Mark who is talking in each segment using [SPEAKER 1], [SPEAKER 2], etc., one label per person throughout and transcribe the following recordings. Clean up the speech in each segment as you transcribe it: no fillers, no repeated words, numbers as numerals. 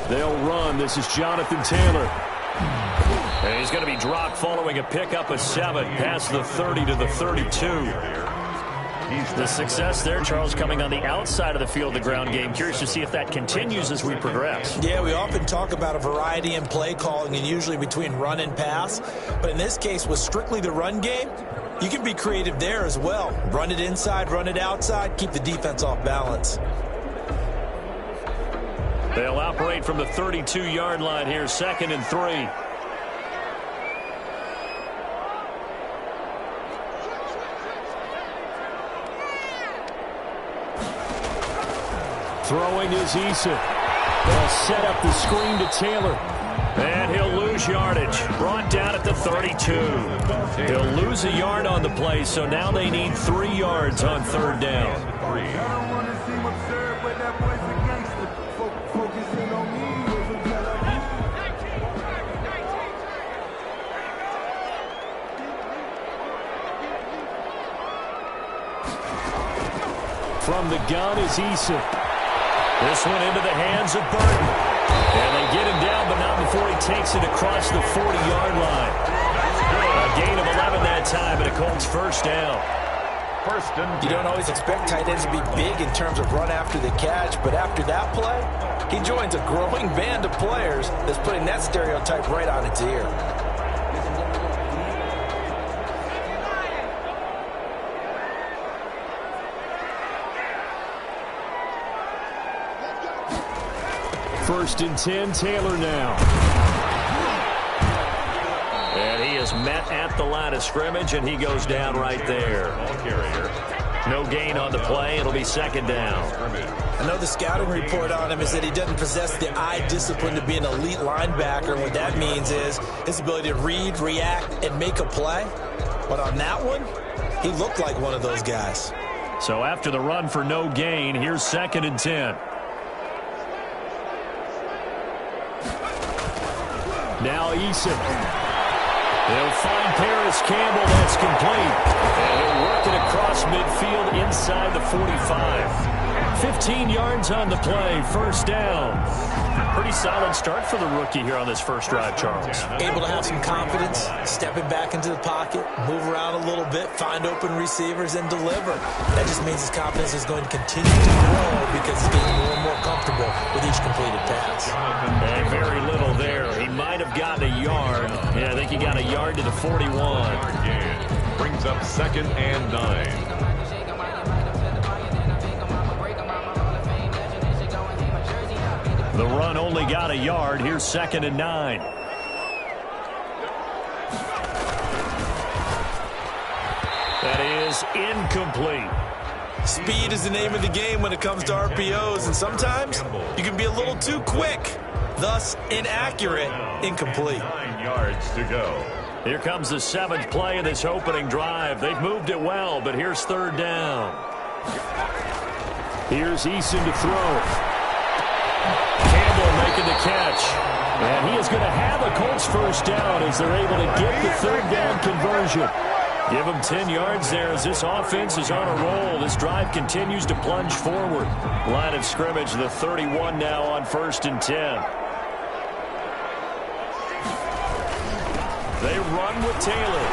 [SPEAKER 1] They'll run. This is Jonathan Taylor. And he's going to be dropped following a pickup of 7 past the 30 to the 32. The success there, Charles, coming on the outside of the field, the ground game. Curious to see if that continues as we progress.
[SPEAKER 2] Yeah, we often talk about a variety in play calling and usually between run and pass. But in this case, with strictly the run game, you can be creative there as well. Run it inside, run it outside, keep the defense off balance.
[SPEAKER 1] They'll operate from the 32-yard line here, 2nd and 3. Throwing is Eason. They'll set up the screen to Taylor. And he'll lose yardage. Brought down at the 32. He'll lose a yard on the play, so now they need 3 yards on 3rd down. From the gun is Eason. This one into the hands of Burton. And they get him down, but not before he takes it across the 40-yard line. A gain of 11 that time, and a Colts first down.
[SPEAKER 2] You don't always expect tight ends to be big in terms of run after the catch, but after that play, he joins a growing band of players that's putting that stereotype right on its ear.
[SPEAKER 1] First and 10, Taylor now. And he is met at the line of scrimmage, and he goes down right there. No gain on the play. It'll be 2nd down.
[SPEAKER 2] I know the scouting report on him is that he doesn't possess the eye discipline to be an elite linebacker. What that means is his ability to read, react, and make a play. But on that one, he looked like one of those guys.
[SPEAKER 1] So after the run for no gain, here's 2nd and 10. Now Eason. He'll find Paris Campbell. That's complete. And he'll work it across midfield inside the 45. 15 yards on the play. First down. Pretty solid start for the rookie here on this first drive, Charles.
[SPEAKER 2] Able to have some confidence, stepping back into the pocket, move around a little bit, find open receivers, and deliver. That just means his confidence is going to continue to grow because he's getting more and more comfortable with each completed pass.
[SPEAKER 1] And very little there. He might have gotten a yard. Yeah, I think he got a yard to the 41.
[SPEAKER 3] Brings up 2nd and 9.
[SPEAKER 1] The run only got a yard. Here's 2nd and 9. That is incomplete.
[SPEAKER 2] Speed is the name of the game when it comes to RPOs, and sometimes you can be a little too quick, thus inaccurate, incomplete.
[SPEAKER 3] 9 yards to go.
[SPEAKER 1] Here comes the 7th play of this opening drive. They've moved it well, but here's 3rd down. Here's Eason to throw. Campbell making the catch. And he is going to have a Colts first down as they're able to get the 3rd down conversion. Give him 10 yards there as this offense is on a roll. This drive continues to plunge forward. Line of scrimmage, the 31 now on 1st and 10. They run with Taylor.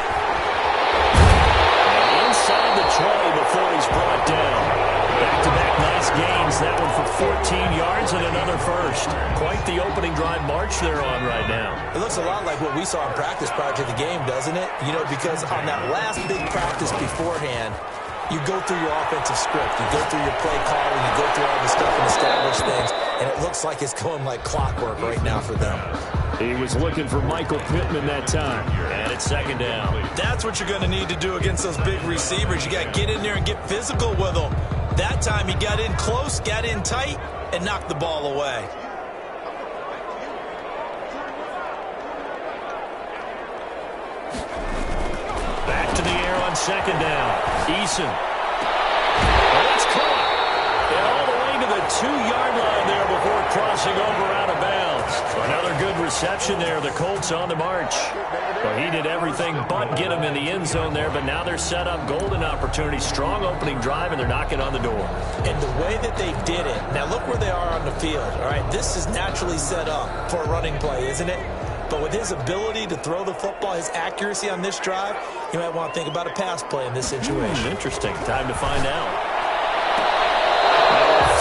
[SPEAKER 1] And inside the 20 before he's brought down. Back-to-back nice gains. That one for 14 yards and another first. Quite the opening drive march they're on right now.
[SPEAKER 2] It looks a lot like what we saw in practice prior to the game, doesn't it? You know, because on that last big practice beforehand, you go through your offensive script. You go through your play calling. You go through all the stuff and establish things. And it looks like it's going like clockwork right now for them.
[SPEAKER 1] He was looking for Michael Pittman that time. And it's 2nd down.
[SPEAKER 2] That's what you're going to need to do against those big receivers. You got to get in there and get physical with them. That time he got in close, got in tight, and knocked the ball away.
[SPEAKER 1] Back to the air on 2nd down. Eason. Oh, it's caught. And all the way to the 2-yard line there before crossing over out of bounds. Another good reception there. The Colts on the march. Well, he did everything but get him in the end zone there, but now they're set up. Golden opportunity, strong opening drive, and they're knocking on the door.
[SPEAKER 2] And the way that they did it, now look where they are on the field. All right, this is naturally set up for a running play, isn't it? But with his ability to throw the football, his accuracy on this drive, you might want to think about a pass play in this situation.
[SPEAKER 1] Interesting. Time to find out.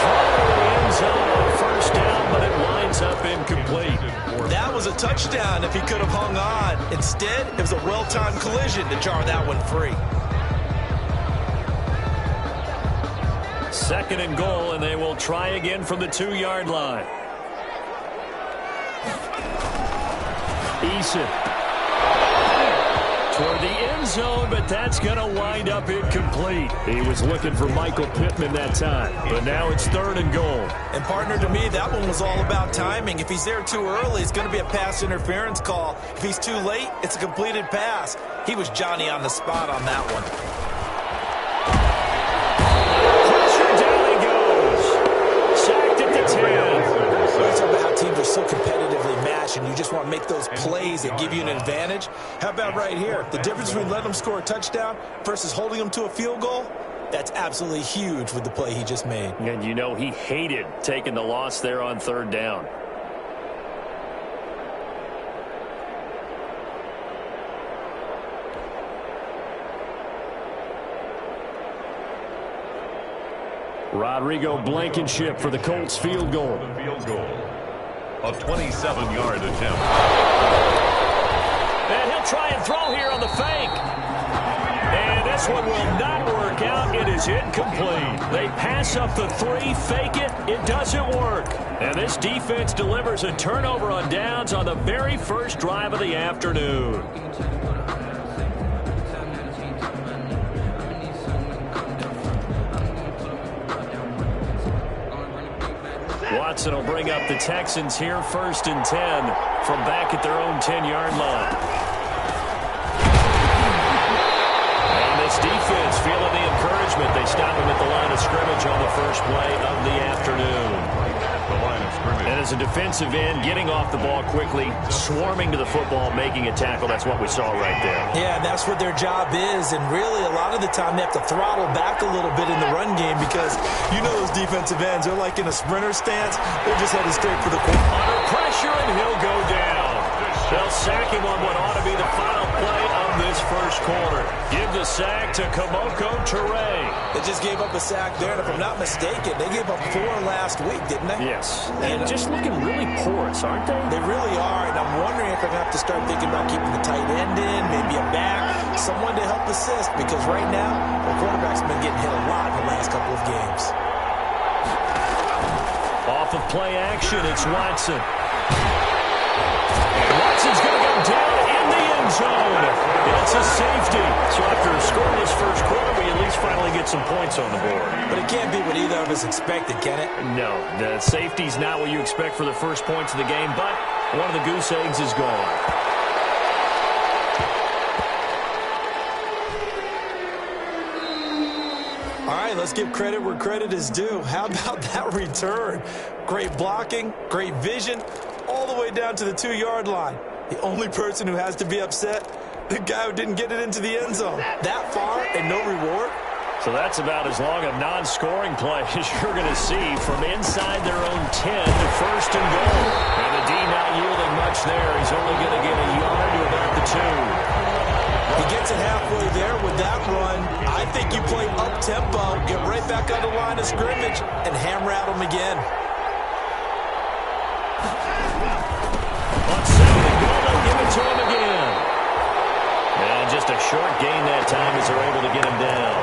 [SPEAKER 1] Throw in the end zone on first down, but it winds up incomplete.
[SPEAKER 2] That was a touchdown if he could have hung on. Instead, it was a well-timed collision to jar that one free.
[SPEAKER 1] Second and goal, and they will try again from the 2-yard line. Eason toward the end zone, but that's going to wind up incomplete. He was looking for Michael Pittman that time, but now it's third and goal.
[SPEAKER 2] And partner, to me, that one was all about timing. If he's there too early, it's going to be a pass interference call. If he's too late, it's a completed pass. He was Johnny on the spot on that one.
[SPEAKER 1] Pressure, down he goes. Sacked at the 10.
[SPEAKER 2] Let's talk about how teams are so competitively matched, and you just want to make those plays that give you an advantage. How about right here? The difference between letting them score a touchdown versus holding them to a field goal, that's absolutely huge with the play he just made.
[SPEAKER 1] And you know he hated taking the loss there on third down. Rodrigo Blankenship for the Colts field goal.
[SPEAKER 3] A 27-yard attempt.
[SPEAKER 1] And he'll try and throw here on the fake. And this one will not work out. It is incomplete. They pass up the 3, fake it. It doesn't work. And this defense delivers a turnover on downs on the very first drive of the afternoon. Watson will bring up the Texans here, 1st and 10 from back at their own 10-yard line. And this defense feeling the encouragement. They stop him at the line of scrimmage on the first play of the afternoon.
[SPEAKER 3] The line of scrimmage.
[SPEAKER 1] And as a defensive end, getting off the ball quickly, swarming to the football, making a tackle. That's what we saw right there.
[SPEAKER 2] Yeah, that's what their job is. And really, a lot of the time, they have to throttle back a little bit in the run game because you know those defensive ends, they're like in a sprinter stance. They're just headed straight for the quarterback.
[SPEAKER 1] Under pressure, and he'll go down. They'll sack him on what ought to be the final play of this first quarter. Give the sack to Kamoko Toure.
[SPEAKER 2] They just gave up a sack there, and if I'm not mistaken, they gave up 4 last week, didn't they?
[SPEAKER 1] Yes. And just looking really porous, aren't they?
[SPEAKER 2] They really are, and I'm wondering if I'm going to have to start thinking about keeping the tight end in, maybe a back, someone to help assist, because right now, the quarterback's been getting hit a lot in the last couple of games.
[SPEAKER 1] Off of play action, it's Watson. Watson's going to go down in the end zone. It's a safety. So after a scoreless first quarter, we at least finally get some points on the board.
[SPEAKER 2] But it can't be what either of us expected, can it?
[SPEAKER 1] No, the safety's not what you expect for the first points of the game, but one of the goose eggs is gone.
[SPEAKER 2] All right, let's give credit where credit is due. How about that return? Great blocking, great vision, all the way down to the 2-yard line. The only person who has to be upset, the guy who didn't get it into the end zone. That far and no reward?
[SPEAKER 1] So that's about as long a non-scoring play as you're going to see from inside their own 10 to 1st and goal. And the D not yielding much there. He's only going to get a yard to about the 2.
[SPEAKER 2] He gets it halfway there with that run. I think you play up-tempo, get right back on the line of scrimmage, and hammer at him again.
[SPEAKER 1] On 2nd and goal, they'll give it to him again. And just a short gain that time as they're able to get him down.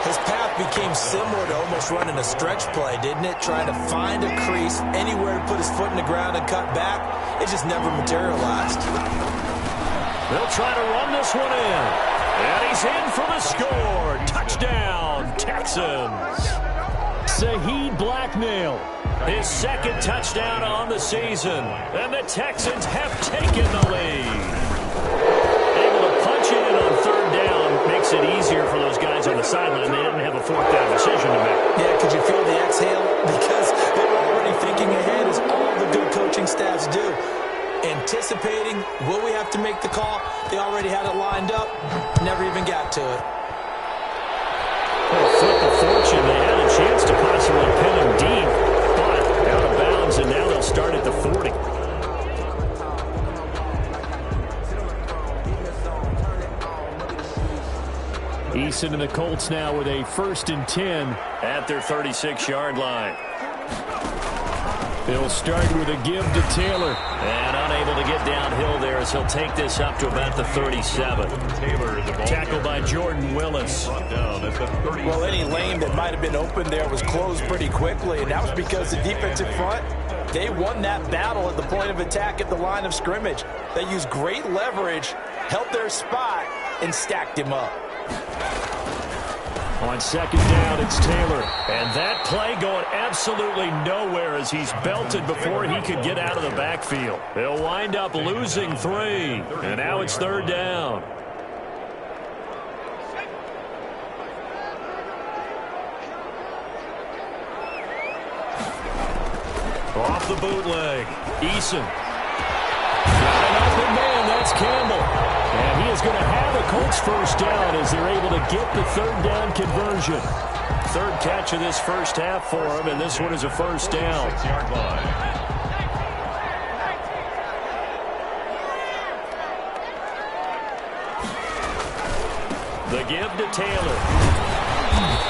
[SPEAKER 2] His path became similar to almost running a stretch play, didn't it? Trying to find a crease, anywhere to put his foot in the ground and cut back. It just never materialized.
[SPEAKER 1] They'll try to run this one in. And he's in for the score. Touchdown, Texans. Saheed Blacknell, his 2nd touchdown on the season. And the Texans have taken the lead. Able to punch it in on 3rd down makes it easier for those guys on the sideline. They didn't have a 4th down decision to make.
[SPEAKER 2] Yeah, could you feel the exhale? Because they were already thinking ahead, as all the good coaching staffs do. anticipating, will we have to make the call? They already had it lined up, never even got to it.
[SPEAKER 1] Well, flip of fortune, they had a chance to possibly pin him deep, but out of bounds, and now they'll start at the 40. Eason and the Colts now with a 1st and 10 at their 36-yard line. They'll start with a give to Taylor. And unable to get downhill there as he'll take this up to about the 37. Tackled by Jordan Willis.
[SPEAKER 2] Well, any lane that might have been open there was closed pretty quickly, and that was because the defensive front, they won that battle at the point of attack at the line of scrimmage. They used great leverage, held their spot, and stacked him up.
[SPEAKER 1] On 2nd down, it's Taylor. And that play going absolutely nowhere as he's belted before he could get out of the backfield. They'll wind up losing 3. And now it's 3rd down. Off the bootleg. Eason. Got an open man. That's Campbell. And he is going to have a Colts 1st down as they're able to get the 3rd down conversion. 3rd catch of this first half for him, and this one is a 1st down.
[SPEAKER 3] 6-yard line.
[SPEAKER 1] The give to Taylor.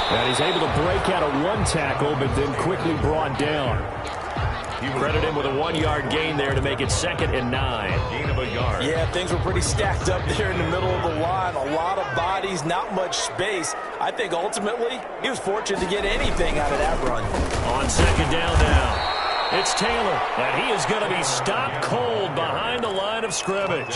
[SPEAKER 1] And he's able to break out of 1 tackle, but then quickly brought down. Credit him with a 1-yard gain there to make it 2nd and 9.
[SPEAKER 3] Gain of a yard.
[SPEAKER 2] Yeah, things were pretty stacked up there in the middle of the line. A lot of bodies, not much space. I think ultimately he was fortunate to get anything out of that run.
[SPEAKER 1] On 2nd down now. It's Taylor, and he is going to be stopped cold behind the line of scrimmage.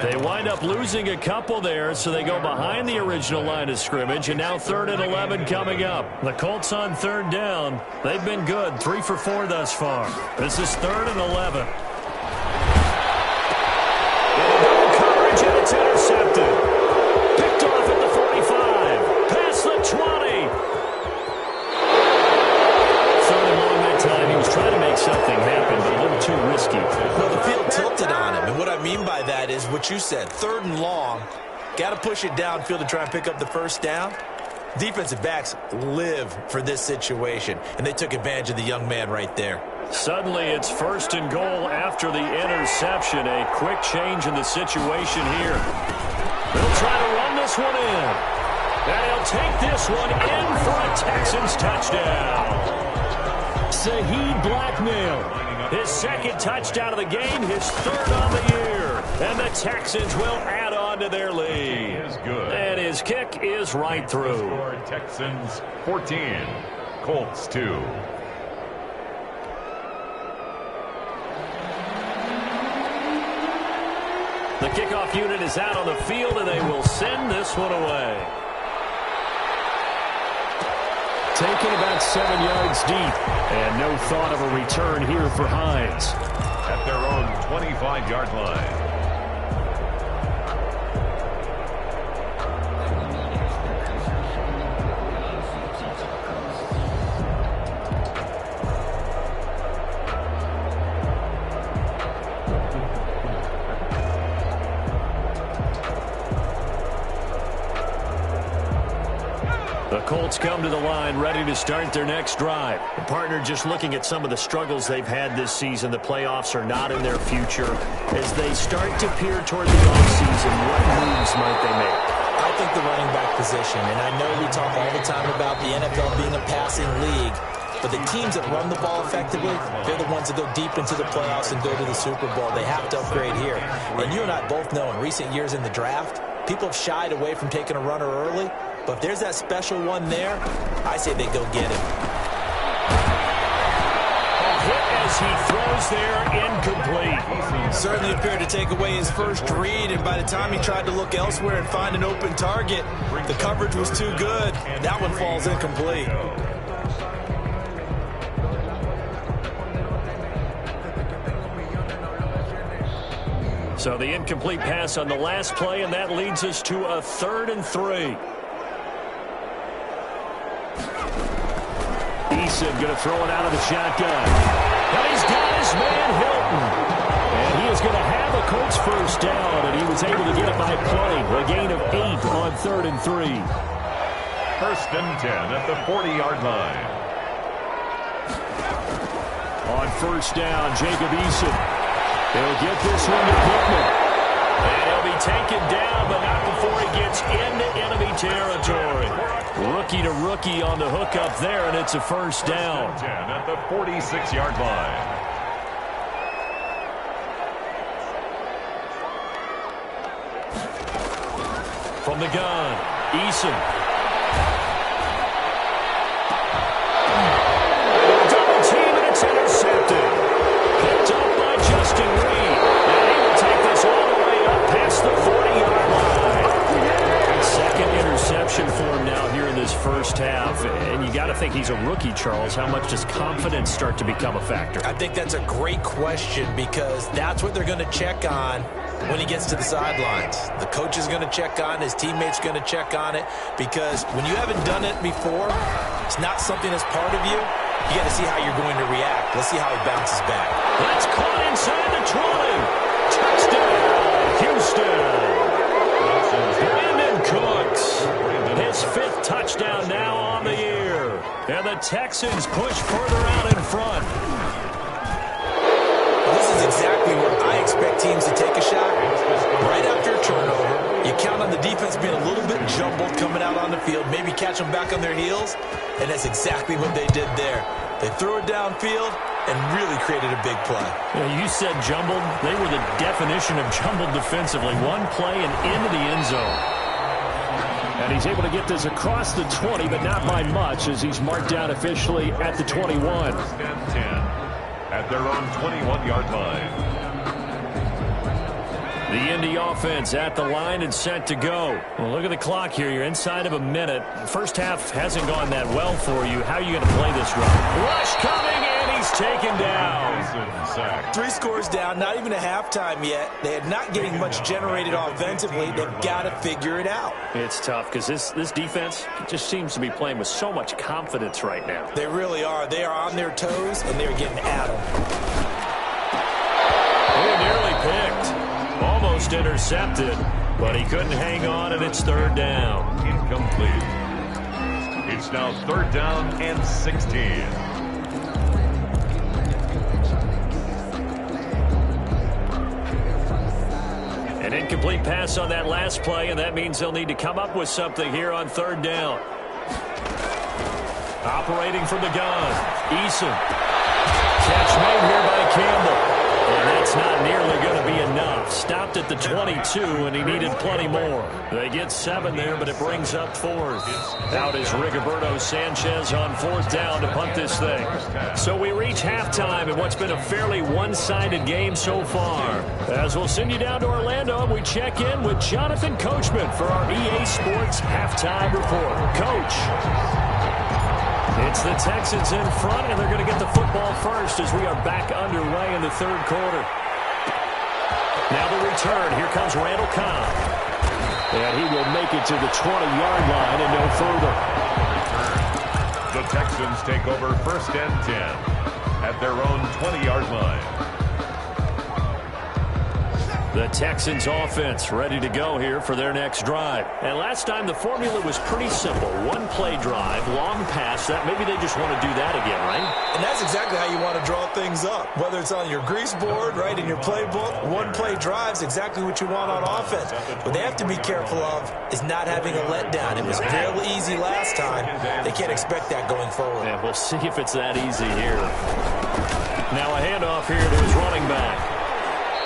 [SPEAKER 1] They wind up losing a couple there, so they go behind the original line of scrimmage, and now 3rd and 11 coming up. The Colts on 3rd down. They've been good, 3 for 4 thus far. This is 3rd and 11. Coverage, and it's intercepted. Picked off at the 45, past the 20. Time he was trying to make something happen, but a little too risky.
[SPEAKER 2] Well, the field tilted on him, and what I mean by that is what you said, 3rd and long. Got to push it downfield to try and pick up the 1st down. Defensive backs live for this situation, and they took advantage of the young man right there.
[SPEAKER 1] Suddenly it's 1st and goal after the interception. A quick change in the situation here. They'll try to run this one in. And he'll take this one in for a Texans touchdown. Saheed Blackmail, his 2nd touchdown of the game, his 3rd on the year. And the Texans will add on to their lead.
[SPEAKER 3] Is good.
[SPEAKER 1] And his kick is right through.
[SPEAKER 3] Score Texans 14, Colts 2.
[SPEAKER 1] The kickoff unit is out on the field, and they will send this one away. Taken about 7 yards deep, and no thought of a return here for Hines.
[SPEAKER 3] At their own 25-yard line.
[SPEAKER 1] The Colts come to the line ready to start their next drive. The partner just looking at some of the struggles they've had this season. The playoffs are not in their future. As they start to peer toward the offseason, what moves might they make?
[SPEAKER 2] I think the running back position, and I know we talk all the time about the NFL being a passing league, but the teams that run the ball effectively, they're the ones that go deep into the playoffs and go to the Super Bowl. They have to upgrade here. And you and I both know in recent years in the draft, people have shied away from taking a runner early. But if there's that special one there, I say they go get him.
[SPEAKER 1] A hit as he throws there, incomplete.
[SPEAKER 2] Certainly appeared to take away his first read, and by the time he tried to look elsewhere and find an open target, the coverage was too good. That one falls incomplete.
[SPEAKER 1] So the incomplete pass on the last play, and that leads us to a 3rd and 3. Eason going to throw it out of the shotgun. And he's got his man Hilton. And he is going to 3rd and 3.
[SPEAKER 3] 1st and 10 at the 40-yard line.
[SPEAKER 1] On 1st down, Jacob Eason. He'll get this one to Pittman. And he'll be taken down, but not before he gets into enemy territory. Rookie to rookie on the hook up there, and it's a 1st down.
[SPEAKER 3] 10 at the 46-yard line.
[SPEAKER 1] From the gun, Eason. Double team, and it's intercepted. Picked up by Justin Reed. And he will take this all the way up past the 40-yard line. Second interception for him now here in this first half. And you got to think he's a rookie, Charles. How much does confidence start to become a factor?
[SPEAKER 2] I think that's a great question because that's what they're going to check on when he gets to the sidelines. The coach is going to check on, his teammates going to check on it, because when you haven't done it before, it's not something that's part of you. You got to see how you're going to react. Let's see how he bounces back.
[SPEAKER 1] That's caught inside the 20. Touchdown, Houston. Brandon Cooks, his 5th touchdown now on the year. And the Texans push further out in front.
[SPEAKER 2] This is exactly where I expect teams to take a shot. Right after a turnover, you count on the defense being a little bit jumbled coming out on the field, maybe catch them back on their heels, and that's exactly what they did there. They threw it downfield and really created a big play.
[SPEAKER 1] You said jumbled. They were the definition of jumbled defensively. One play and into the end zone. And he's able to get this across the 20, but not by much as he's marked down officially at the 21.
[SPEAKER 3] 1st and 10 at their own 21-yard line.
[SPEAKER 1] The Indy offense at the line and set to go. Well, look at the clock here. You're inside of a minute. First half hasn't gone that well for you. How are you going to play this run? Rush coming, and he's taken down.
[SPEAKER 2] 3 scores down, not even a halftime yet. They are not getting much generated offensively. They've got to figure it out.
[SPEAKER 1] It's tough because this defense just seems to be playing with so much confidence right now.
[SPEAKER 2] They really are. They are on their toes, and they're getting at them.
[SPEAKER 1] Oh, nearly picked. Almost intercepted, but he couldn't hang on, and it's 3rd down.
[SPEAKER 3] Incomplete. It's now 3rd down and 16.
[SPEAKER 1] An incomplete pass on that last play, and that means they'll need to come up with something here on 3rd down. Operating from the gun, Eason. Catch made here by Campbell. And that's not nearly going to be enough. Stopped at the 22, and he needed plenty more. They get 7 there, but it brings up 4th. Out is Rigoberto Sanchez on 4th down to punt this thing. So we reach halftime in what's been a fairly one-sided game so far. As we'll send you down to Orlando, and we check in with Jonathan Coachman for our EA Sports Halftime Report. Coach. It's the Texans in front, and they're going to get the football first as we are back underway in the 3rd quarter. Now the return. Here comes Randall Cobb. And he will make it to the 20-yard line and no further.
[SPEAKER 3] The Texans take over 1st and 10 at their own 20-yard line.
[SPEAKER 1] The Texans offense ready to go here for their next drive. And last time the formula was pretty simple. One-play drive, long pass. That maybe they just want to do that again, right?
[SPEAKER 2] And that's exactly how you want to draw things up. Whether it's on your grease board, right, in your playbook, one-play drive's exactly what you want on offense. What they have to be careful of is not having a letdown. It was fairly easy last time. They can't expect that going forward.
[SPEAKER 1] Yeah, we'll see if it's that easy here. Now a handoff here to his running back.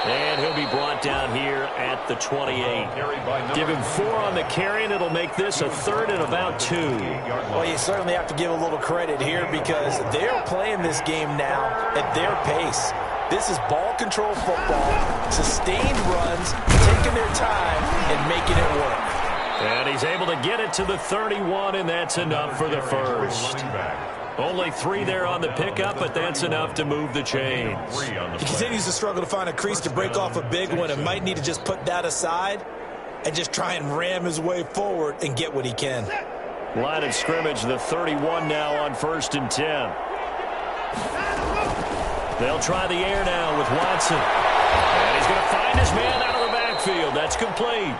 [SPEAKER 1] And he'll be brought down here at the 28. Give him 4 on the carry, and it'll make this a 3rd and about 2.
[SPEAKER 2] Well, you certainly have to give a little credit here because they're playing this game now at their pace. This is ball control football, sustained runs, taking their time and making it work.
[SPEAKER 1] And he's able to get it to the 31, and that's enough for the first. Only 3 there on the pickup, but that's enough to move the chains.
[SPEAKER 2] He continues to struggle to find a crease to break off a big one and might need to just put that aside and just try and ram his way forward and get what he can.
[SPEAKER 1] Line of scrimmage, the 31 now on 1st and 10. They'll try the air now with Watson. And he's going to find his man out of the backfield. That's complete.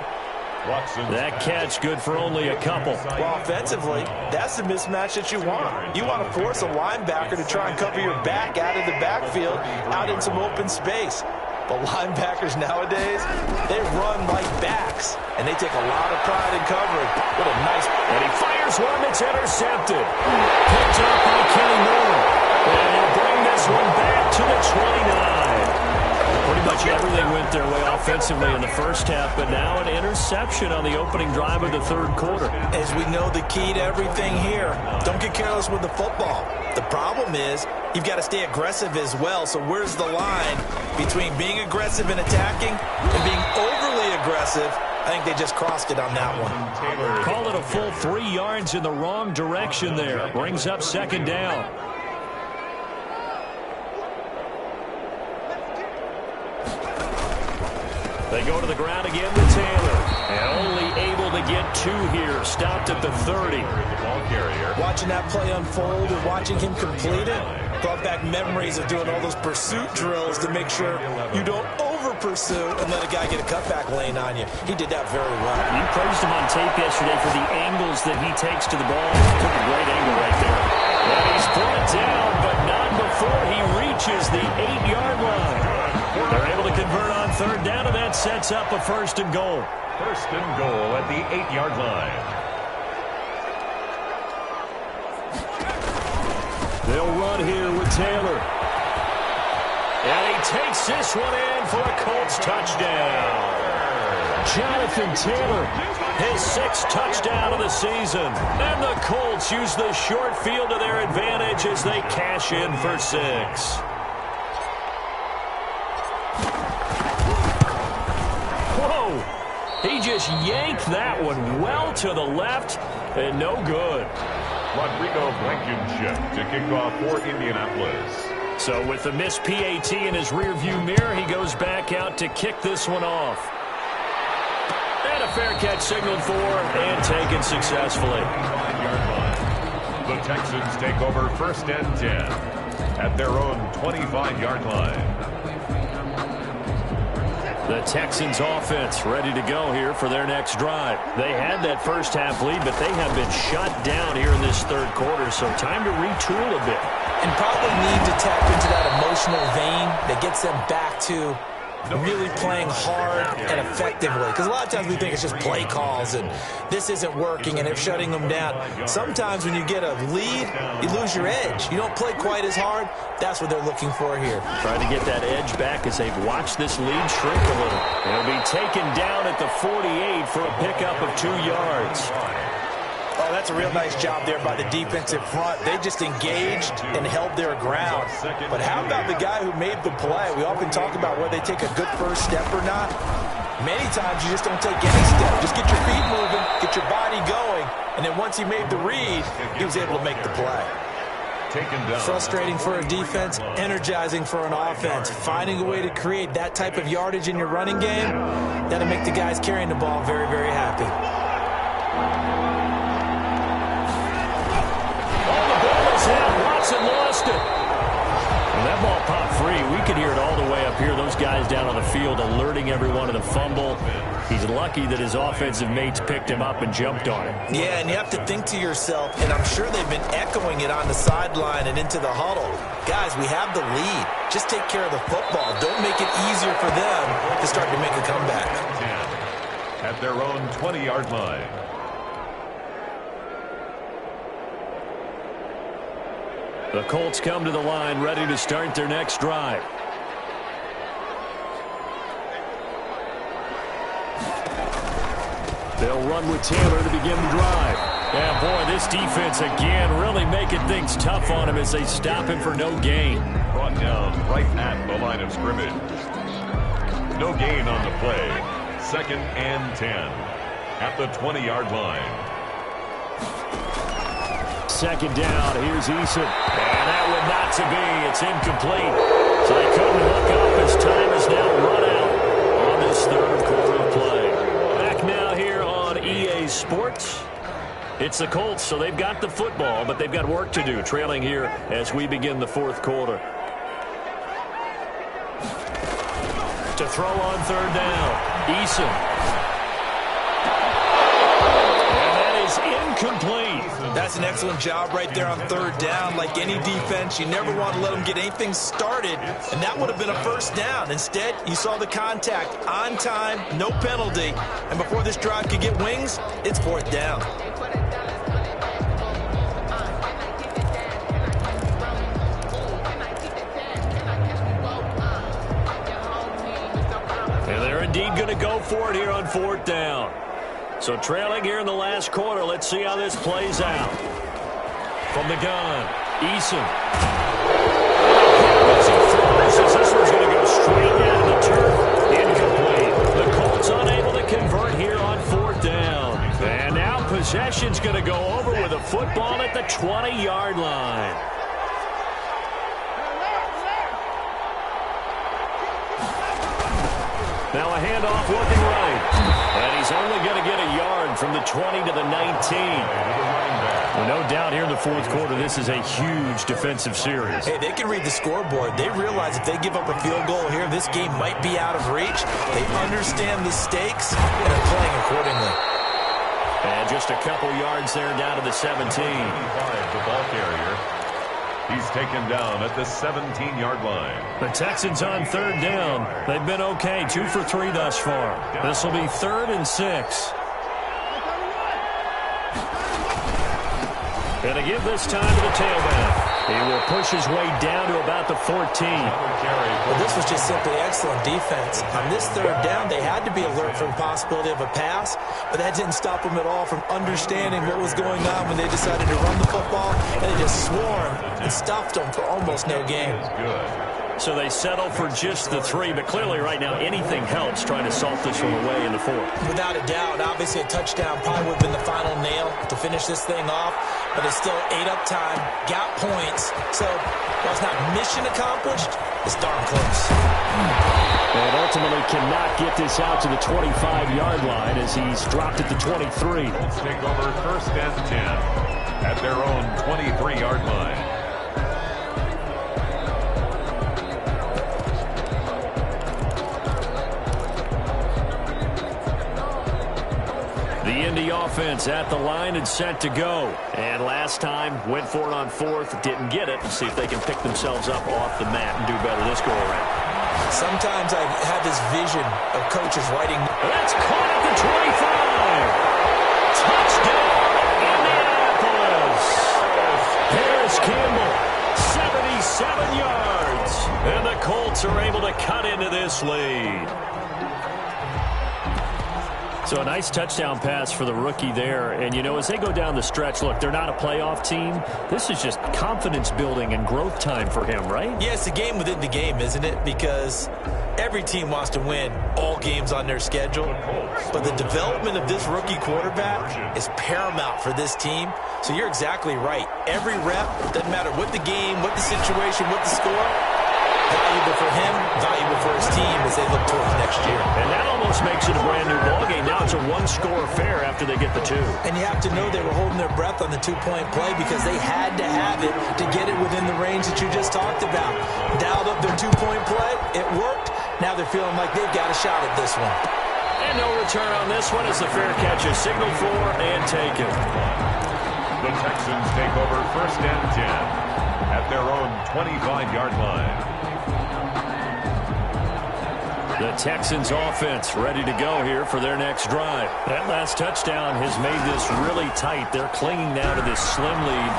[SPEAKER 1] That catch good for only a couple.
[SPEAKER 2] Well, offensively, that's the mismatch that you want. You want to force a linebacker to try and cover your back out of the backfield, out in some open space. But linebackers nowadays, they run like backs, and they take a lot of pride in covering. What a nice...
[SPEAKER 1] And he fires one that's intercepted. Picked up by Kenny Moore. And he'll bring this one back to the 29. Pretty much everything went their way offensively in the first half, but now an interception on the opening drive of the third quarter.
[SPEAKER 2] As we know, the key to everything here, don't get careless with the football. The problem is you've got to stay aggressive as well. So where's the line between being aggressive and attacking and being overly aggressive? I think they just crossed it on that one.
[SPEAKER 1] Call it a full 3 yards in the wrong direction there. Brings up second down. They go to the ground again with Taylor. And only able to get 2 here. Stopped at the 30.
[SPEAKER 2] Watching that play unfold and watching him complete it brought back memories of doing all those pursuit drills to make sure you don't over-pursue and let a guy get a cutback lane on you. He did that very well.
[SPEAKER 1] You praised him on tape yesterday for the angles that he takes to the ball. Took a great angle right there. And he's brought down, but not before he reaches the 8-yard line. They're able to convert on third down, and that sets up a first and goal.
[SPEAKER 3] First and goal at the 8-yard line.
[SPEAKER 1] They'll run here with Taylor. And he takes this one in for a Colts touchdown. Jonathan Taylor, his 6th touchdown of the season. And the Colts use the short field to their advantage as they cash in for 6. Whoa! He just yanked that one well to the left and no good.
[SPEAKER 3] Rodrigo Blankenship to kick off for Indianapolis.
[SPEAKER 1] So with the missed PAT in his rearview mirror, he goes back out to kick this one off. And a fair catch signaled for and taken successfully.
[SPEAKER 3] The Texans take over first and 10 at their own 25-yard line.
[SPEAKER 1] The Texans offense ready to go here for their next drive. They had that first half lead, but they have been shut down here in this third quarter, so time to retool a bit.
[SPEAKER 2] And probably need to tap into that emotional vein that gets them back to really playing hard and effectively. Because a lot of times we think it's just play calls and this isn't working and they're shutting them down. Sometimes when you get a lead, you lose your edge. You don't play quite as hard. That's what they're looking for here.
[SPEAKER 1] Trying to get that edge back as they've watched this lead shrink a little. It'll be taken down at the 48 for a pickup of 2 yards.
[SPEAKER 2] Oh, that's a real nice job there by the defensive front. They just engaged and held their ground. But how about the guy who made the play? We often talk about whether they take a good first step or not. Many times you just don't take any step. Just get your feet moving, get your body going, and then once he made the read, he was able to make the play. Frustrating for a defense, energizing for an offense. Finding a way to create that type of yardage in your running game, that'll make the guys carrying the ball very, very happy.
[SPEAKER 1] Watson lost it. And that ball popped free. We could hear it all the way up here. Those guys down on the field alerting everyone of the fumble. He's lucky that his offensive mates picked him up and jumped on him.
[SPEAKER 2] Yeah, and you have to think to yourself, and I'm sure they've been echoing it on the sideline and into the huddle. Guys, we have the lead. Just take care of the football. Don't make it easier for them to start to make a comeback.
[SPEAKER 3] At their own 20-yard line.
[SPEAKER 1] The Colts come to the line ready to start their next drive. They'll run with Taylor to begin the drive. Yeah, boy, this defense again really making things tough on him as they stop him for no gain.
[SPEAKER 3] Brought down right at the line of scrimmage. No gain on the play. 2nd and 10 at the 20-yard line.
[SPEAKER 1] Second down, here's Eason. And that one not to be. It's incomplete. So they couldn't hook up as time is now run out on this third quarter of play. Back now here on EA Sports. It's the Colts, so they've got the football, but they've got work to do, trailing here as we begin the fourth quarter. To throw on third down, Eason. is incomplete.
[SPEAKER 2] That's an excellent job right there on third down. Like any defense, you never want to let them get anything started, and that would have been a first down. Instead, you saw the contact on time, no penalty, and before this drive could get wings, it's fourth down.
[SPEAKER 1] And they're indeed going to go for it here on fourth down. So trailing here in the last quarter, let's see how this plays out. From the gun, Eason. As he throws, this one's going to go straight down to the turf. Incomplete. The Colts unable to convert here on fourth down. And now possession's going to go over with a football at the 20-yard line. Now a handoff looking right. And he's only going to get a yard from the 20 to the 19. Well, no doubt here in the fourth quarter, this is a huge defensive series.
[SPEAKER 2] Hey, they can read the scoreboard. They realize if they give up a field goal here, this game might be out of reach. They understand the stakes and are playing accordingly.
[SPEAKER 1] And just a couple yards there down to the 17.
[SPEAKER 3] The ball carrier. He's taken down at the 17-yard line.
[SPEAKER 1] The Texans on third down. They've been okay, 2 for 3 thus far. This will be 3rd and 6. And to give this time to the tailback. He will push his way down to about the 14.
[SPEAKER 2] Well, this was just simply excellent defense. On this third down, they had to be alert for the possibility of a pass, but that didn't stop them at all from understanding what was going on when they decided to run the football, and they just swarmed and stuffed them for almost no gain.
[SPEAKER 1] So they settle for just the 3, but clearly right now anything helps trying to salt this one away in the 4th.
[SPEAKER 2] Without a doubt, obviously a touchdown probably would have been the final nail to finish this thing off, but it's still ate up time, got points, so while it's not mission accomplished, it's darn close.
[SPEAKER 1] And ultimately cannot get this out to the 25-yard line as he's dropped at the 23.
[SPEAKER 3] Let's take over 1st and 10 at their own 23-yard line.
[SPEAKER 1] The Indy offense at the line and set to go. And last time, went for it on 4th, didn't get it. See if they can pick themselves up off the mat and do better this go-around.
[SPEAKER 2] Sometimes I have this vision of coaches writing.
[SPEAKER 1] That's caught at the 25. Touchdown, Indianapolis. Harris Campbell, 77 yards. And the Colts are able to cut into this lead. So a nice touchdown pass for the rookie there. And, you know, as they go down the stretch, look, they're not a playoff team. This is just confidence building and growth time for him, right?
[SPEAKER 2] Yeah, it's a game within the game, isn't it? Because every team wants to win all games on their schedule. But the development of this rookie quarterback is paramount for this team. So you're exactly right. Every rep, doesn't matter what the game, what the situation, what the score, valuable for him, valuable for his team as they look towards next year.
[SPEAKER 1] And that almost makes it a brand new ballgame. Now it's a one-score affair after they get the 2.
[SPEAKER 2] And you have to know they were holding their breath on the 2-point play because they had to have it to get it within the range that you just talked about. Dialed up their 2-point play. It worked. Now they're feeling like they've got a shot at this one.
[SPEAKER 1] And no return on this one as the fair catch is signaled for and taken.
[SPEAKER 3] The Texans take over 1st and 10 at their own 25-yard line.
[SPEAKER 1] The Texans offense ready to go here for their next drive. That last touchdown has made this really tight. They're clinging now to this slim lead.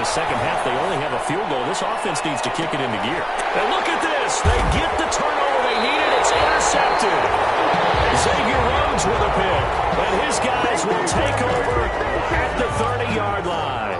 [SPEAKER 1] Second half, they only have a field goal. This offense needs to kick it into gear. And look at this. They get the turnover they needed. It's intercepted. Xavier runs with a pick. And his guys will take over at the 30-yard line.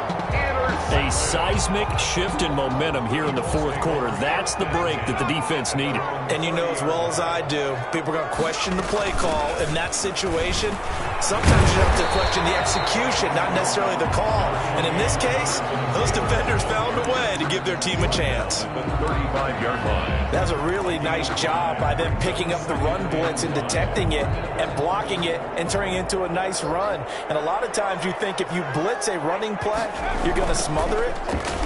[SPEAKER 1] A seismic shift in momentum here in the 4th quarter. That's the break that the defense needed.
[SPEAKER 2] And you know as well as I do, people are going to question the play call in that situation. Sometimes you have to question the execution, not necessarily the call. And in this case, those defenders found a way to give their team a chance.
[SPEAKER 3] The 35-yard line.
[SPEAKER 2] That was a really nice job by them picking up the run blitz and detecting it and blocking it and turning it into a nice run. And a lot of times you think if you blitz a running play, you're going to smother it.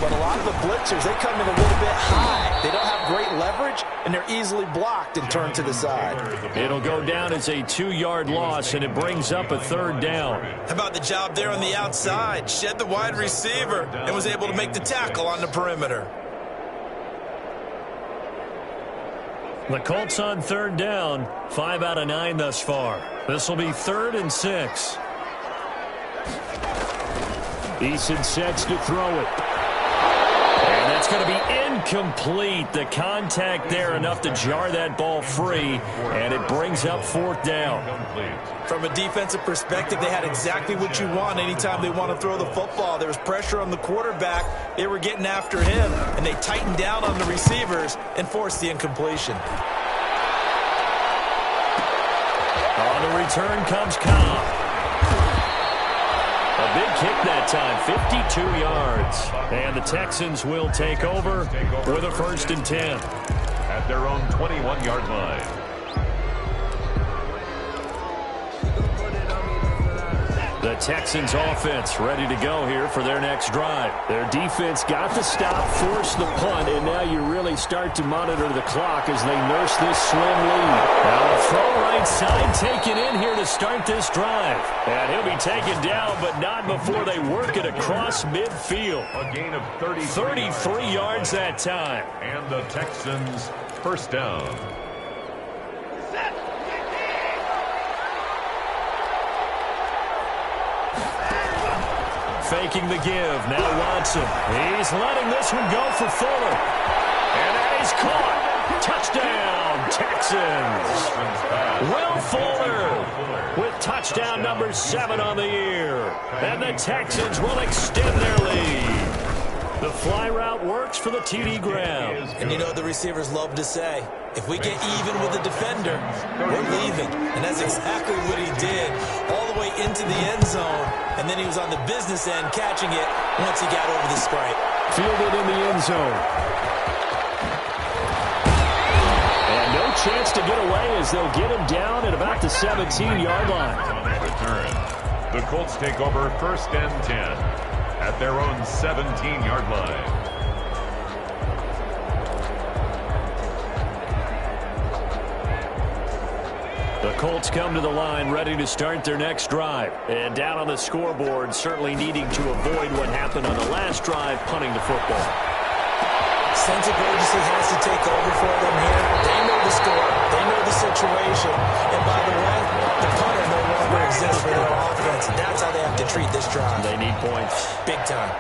[SPEAKER 2] but a lot of the blitzers, they come in a little bit high. They don't have great leverage, and they're easily blocked and turned to the side.
[SPEAKER 1] It'll go down as a 2-yard loss, and it brings up a 3rd down.
[SPEAKER 2] How about the job there on the outside? Shed the wide receiver and was able to make the tackle on the perimeter.
[SPEAKER 1] The Colts on 3rd down, 5 out of 9 thus far. This will be 3rd and 6. Eason sets to throw it. And that's going to be incomplete. The contact there enough to jar that ball free, and it brings up 4th down.
[SPEAKER 2] From a defensive perspective, they had exactly what you want anytime they want to throw the football. There was pressure on the quarterback. They were getting after him, and they tightened down on the receivers and forced the incompletion.
[SPEAKER 1] On the return comes Cobb. A big kick that time, 52 yards. And the Texans will take over with a 1st and 10.
[SPEAKER 3] At their own 21-yard line.
[SPEAKER 1] The Texans offense ready to go here for their next drive. Their defense got the stop, forced the punt, and now you really start to monitor the clock as they nurse this slim lead. Now a throw right side taken in here to start this drive. And he'll be taken down, but not before they work it across midfield.
[SPEAKER 3] A gain of
[SPEAKER 1] 33 yards that time.
[SPEAKER 3] And the Texans 1st down.
[SPEAKER 1] Faking the give. Now Watson. He's letting this one go for Fuller. And that is caught. Touchdown, Texans. Will Fuller with touchdown number 7 on the year. And the Texans will extend their lead. The fly route works for the TD ground.
[SPEAKER 2] And you know what the receivers love to say? If we get even with the defender, we're leaving. And that's exactly what he did, all the way into the end zone. And then he was on the business end catching it once he got over the stripe.
[SPEAKER 1] Fielded in the end zone. And no chance to get away as they'll get him down at about the 17-yard line.
[SPEAKER 3] Return. The Colts take over 1st and 10 at their own 17-yard line.
[SPEAKER 1] The Colts come to the line ready to start their next drive. And down on the scoreboard, certainly needing to avoid what happened on the last drive, punting the football.
[SPEAKER 2] Sense of urgency has to take over for them here. They know the score. They know the situation. And by the way, the punter no longer exists for their offense. And that's how they have to treat this drive.
[SPEAKER 1] They need points.
[SPEAKER 2] Big time.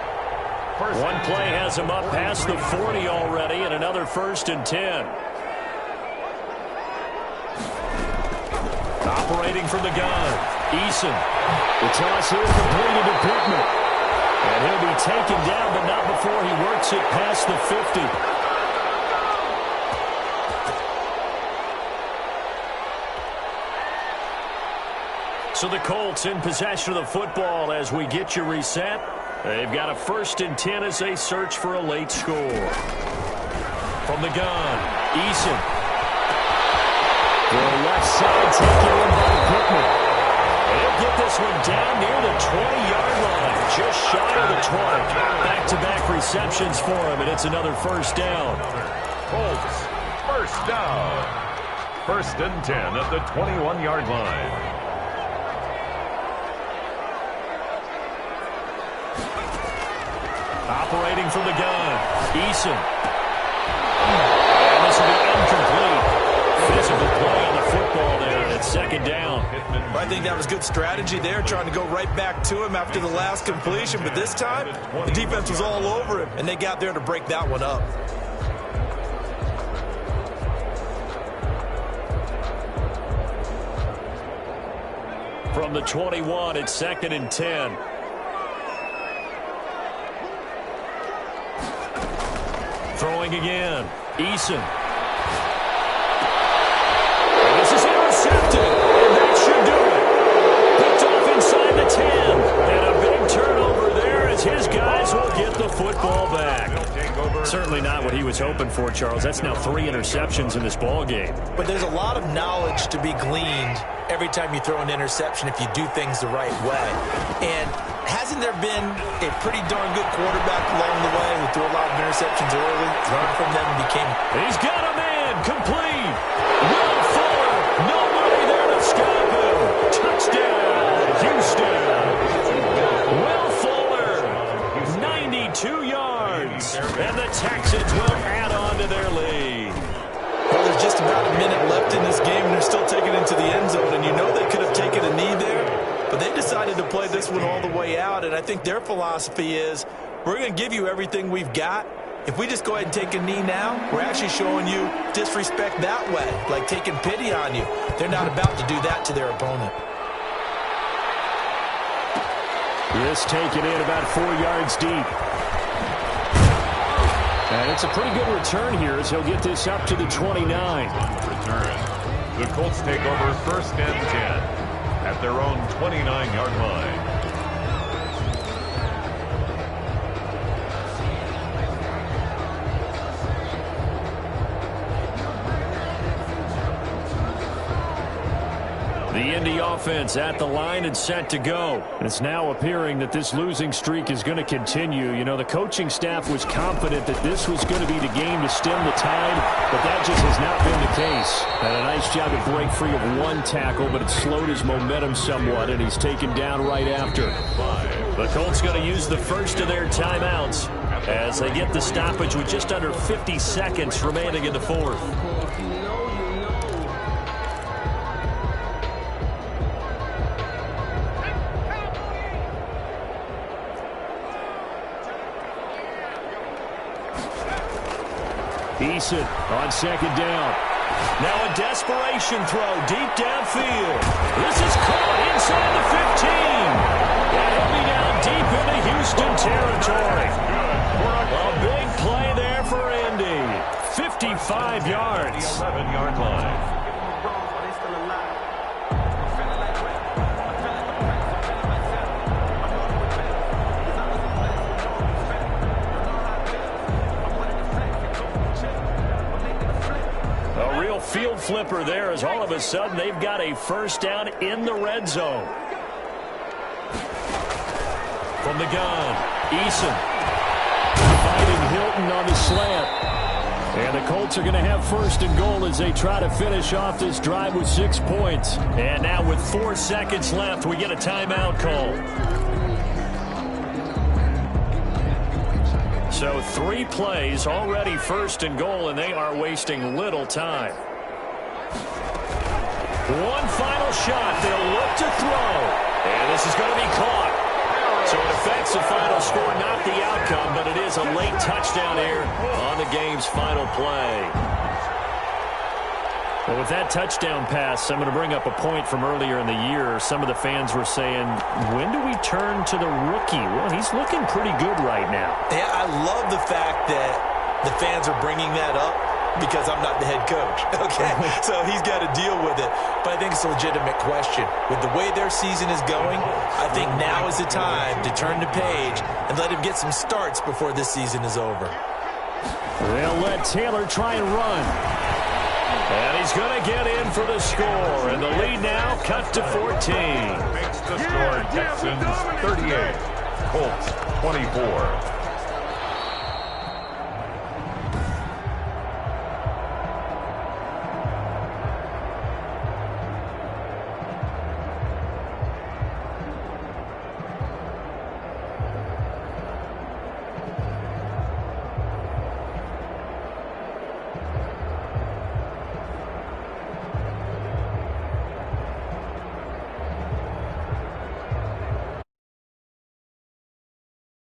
[SPEAKER 1] One play has them up past the 40 already, and another 1st and 10. Operating from the gun, Eason. The toss here completed to Pittman. And he'll be taken down, but not before he works it past the 50. So the Colts in possession of the football as we get you reset. They've got a 1st and 10 as they search for a late score. From the gun, Eason. The left side taken in by Pittman. He'll get this one down near the 20-yard line, just shy of the 20. Back-to-back receptions for him, and it's another 1st down.
[SPEAKER 3] Colts 1st down. 1st and 10 at the 21-yard line.
[SPEAKER 1] Operating from the gun, Eason. And this will be incomplete. Physical play on the football there, and it's 2nd down.
[SPEAKER 2] I think that was good strategy there, trying to go right back to him after the last completion. But this time, the defense was all over him, and they got there to break that one up.
[SPEAKER 1] From the 21, it's 2nd and 10. Throwing again, Eason. This is intercepted, and that should do it. Picked off inside the 10, and a big turnover there as his guys will get the football. football back. Certainly not what he was hoping for, Charles. That's now 3 interceptions in this ball game.
[SPEAKER 2] But there's a lot of knowledge to be gleaned every time you throw an interception if you do things the right way. And hasn't there been a pretty darn good quarterback along the way who threw a lot of interceptions early, learned from them, and became...
[SPEAKER 1] He's got a man, complete. Will Fuller, nobody there to stop him. Touchdown, Houston. Will Fuller, 92 yards. And the Texans will add on to their lead.
[SPEAKER 2] Well, there's just about a minute left in this game, and they're still taking it into the end zone. And you know they could have taken a knee there, but they decided to play this one all the way out. And I think their philosophy is, we're going to give you everything we've got. If we just go ahead and take a knee now, we're actually showing you disrespect that way, like taking pity on you. They're not about to do that to their opponent.
[SPEAKER 1] This taken in about 4 yards deep. And it's a pretty good return here as he'll get this up to the 29.
[SPEAKER 3] Return. The Colts take over 1st and 10 at their own 29-yard line.
[SPEAKER 1] The Indy offense at the line and set to go. It's now appearing that this losing streak is going to continue. You know, the coaching staff was confident that this was going to be the game to stem the tide, but that just has not been the case. Had a nice job to break free of 1 tackle, but it slowed his momentum somewhat, and he's taken down right after. The Colts going to use the first of their timeouts as they get the stoppage with just under 50 seconds remaining in the 4th. Eason on 2nd down. Now a desperation throw deep downfield. This is caught inside the 15. And he'll be down deep into Houston territory. A big play there for Indy. 55 yards.
[SPEAKER 3] 11-yard line.
[SPEAKER 1] Field flipper there as all of a sudden they've got a 1st down in the red zone. From the gun, Eason finding Hilton on the slant. And the Colts are going to have 1st and goal as they try to finish off this drive with 6 points. And now with 4 seconds left, we get a timeout call. So 3 plays, already 1st and goal, and they are wasting little time. One final shot. They'll look to throw. And this is going to be caught. So it affects the final score, not the outcome, but it is a late touchdown here on the game's final play. Well, with that touchdown pass, I'm going to bring up a point from earlier in the year. Some of the fans were saying, when do we turn to the rookie? Well, he's looking pretty good right now.
[SPEAKER 2] Yeah, I love the fact that the fans are bringing that up because I'm not the head coach, okay? So he's got to deal with it. But I think it's a legitimate question. With the way their season is going, I think now is the time to turn the page and let him get some starts before this season is over.
[SPEAKER 1] They'll let Taylor try and run. And he's going to get in for the score. And the lead now cut to 14.
[SPEAKER 3] Makes the score Texans 38, Colts 24.